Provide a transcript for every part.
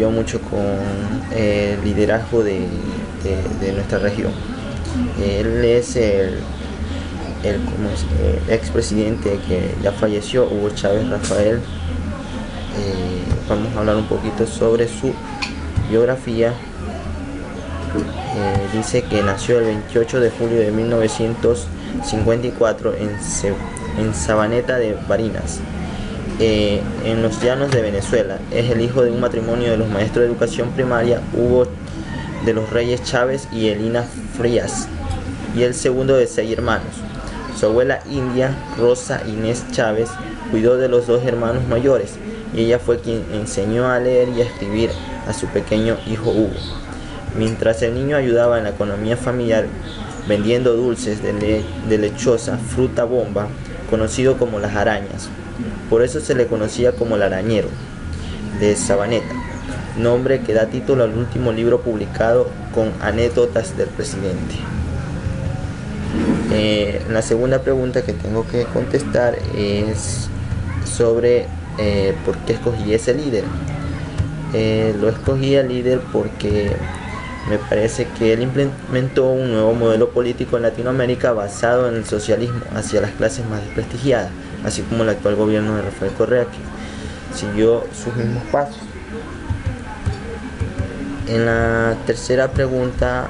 contribuyó mucho con el liderazgo de nuestra región. Él es el expresidente que ya falleció, Hugo Chávez Rafael. Vamos a hablar un poquito sobre su biografía. Dice que nació el 28 de julio de 1954 en Sabaneta de Barinas, en los llanos de Venezuela. Es el hijo de un matrimonio de los maestros de educación primaria Hugo de los Reyes Chávez y Elina Frías, y el segundo de 6 hermanos. Su abuela india, Rosa Inés Chávez, cuidó de los 2 hermanos mayores, y ella fue quien enseñó a leer y a escribir a su pequeño hijo Hugo. Mientras el niño ayudaba en la economía familiar vendiendo dulces de lechosa, fruta bomba, conocido como las arañas. Por eso se le conocía como el arañero de Sabaneta, nombre que da título al último libro publicado con anécdotas del presidente. La segunda pregunta que tengo que contestar es sobre por qué escogí ese líder. Lo escogí al líder porque me parece que él implementó un nuevo modelo político en Latinoamérica basado en el socialismo hacia las clases más desprestigiadas, así como el actual gobierno de Rafael Correa, que siguió sus mismos pasos. En la tercera pregunta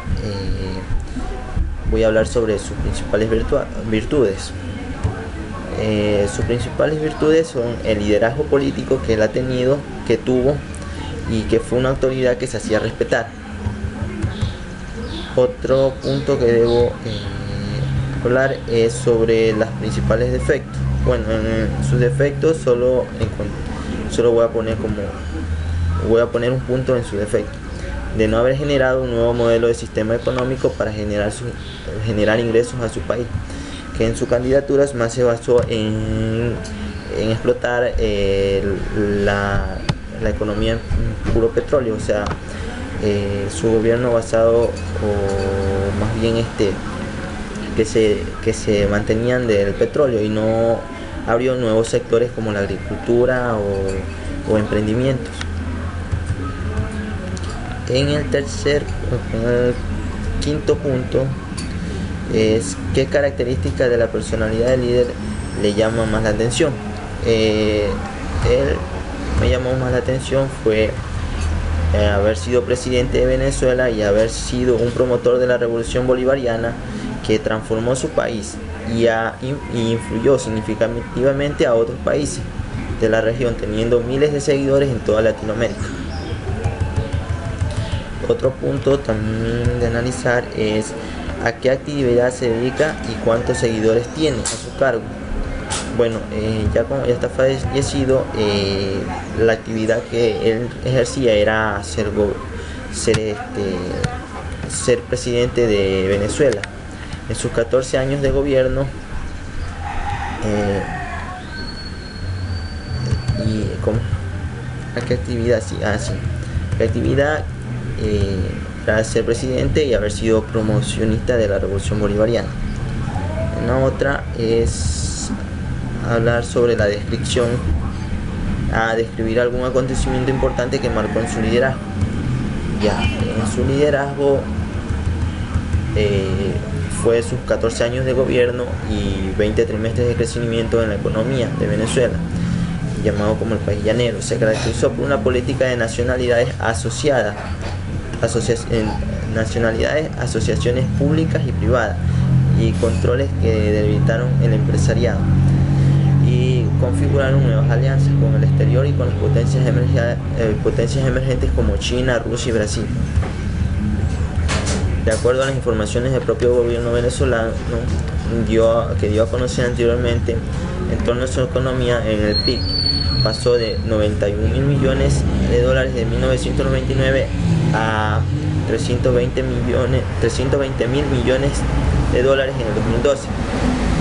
voy a hablar sobre sus principales virtudes. Sus principales virtudes son el liderazgo político que él ha tenido, que tuvo, y que fue una autoridad que se hacía respetar. Otro punto que debo hablar es sobre los principales defectos. Bueno, en sus defectos solo voy a poner un punto en su defecto: de no haber generado un nuevo modelo de sistema económico para generar ingresos a su país, que en su candidatura más se basó en explotar la economía en puro petróleo. O sea, su gobierno basado, o más bien que se mantenían del petróleo, y no abrió nuevos sectores como la agricultura o emprendimientos. En el quinto punto es qué características de la personalidad del líder le llama más la atención. Él me llamó más la atención fue haber sido presidente de Venezuela y haber sido un promotor de la revolución bolivariana que transformó su país y influyó significativamente a otros países de la región, teniendo miles de seguidores en toda Latinoamérica. Otro punto también de analizar es a qué actividad se dedica y cuántos seguidores tiene a su cargo. Bueno, ya está fallecido, la actividad que él ejercía era ser presidente de Venezuela. En sus 14 años de gobierno, ¿a qué actividad? ¿Qué actividad? Para ser presidente y haber sido promocionista de la revolución bolivariana. Una otra es hablar sobre la descripción, describir algún acontecimiento importante que marcó en su liderazgo. En su liderazgo fue sus 14 años de gobierno y 20 trimestres de crecimiento en la economía de Venezuela, llamado como el país llanero. Se caracterizó por una política de nacionalidades asociadas, asociaciones públicas y privadas, y controles que debilitaron el empresariado y configuraron nuevas alianzas con el exterior y con las potencias emergentes como China, Rusia y Brasil. De acuerdo a las informaciones del propio gobierno venezolano que dio a conocer anteriormente, en torno a su economía, en el PIB pasó de 91.000 millones de dólares de 1999 a 320.000 millones de dólares en el 2012,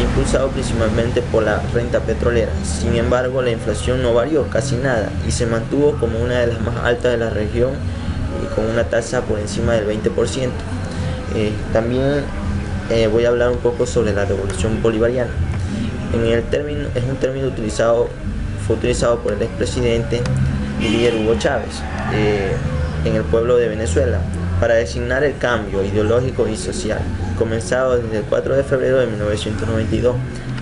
impulsado principalmente por la renta petrolera. Sin embargo, la inflación no varió casi nada y se mantuvo como una de las más altas de la región, y con una tasa por encima del 20%. También voy a hablar un poco sobre la revolución bolivariana. Es un término fue utilizado por el expresidente y líder Hugo Chávez en el pueblo de Venezuela para designar el cambio ideológico y social, comenzado desde el 4 de febrero de 1992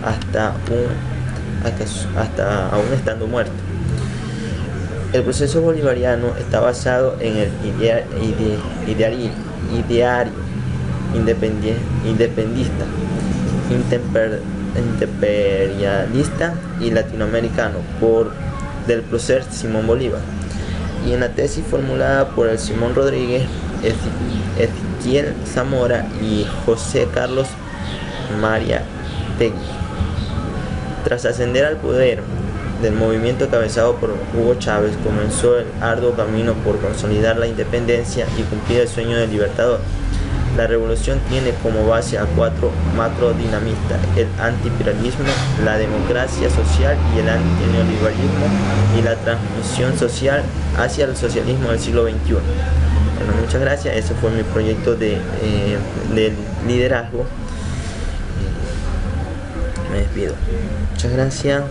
hasta aún estando muerto. El proceso bolivariano está basado en el ideario independentista, imperialista y latinoamericano del prócer Simón Bolívar, y en la tesis formulada por el Simón Rodríguez, Ezequiel Zamora y José Carlos Mariátegui. Tras ascender al poder del movimiento encabezado por Hugo Chávez, comenzó el arduo camino por consolidar la independencia y cumplir el sueño del libertador. La revolución tiene como base a 4 macrodinamistas: el antiimperialismo, la democracia social y el antineoliberalismo, y la transmisión social hacia el socialismo del siglo XXI. Bueno, muchas gracias. Ese fue mi proyecto de liderazgo. Me despido. Muchas gracias.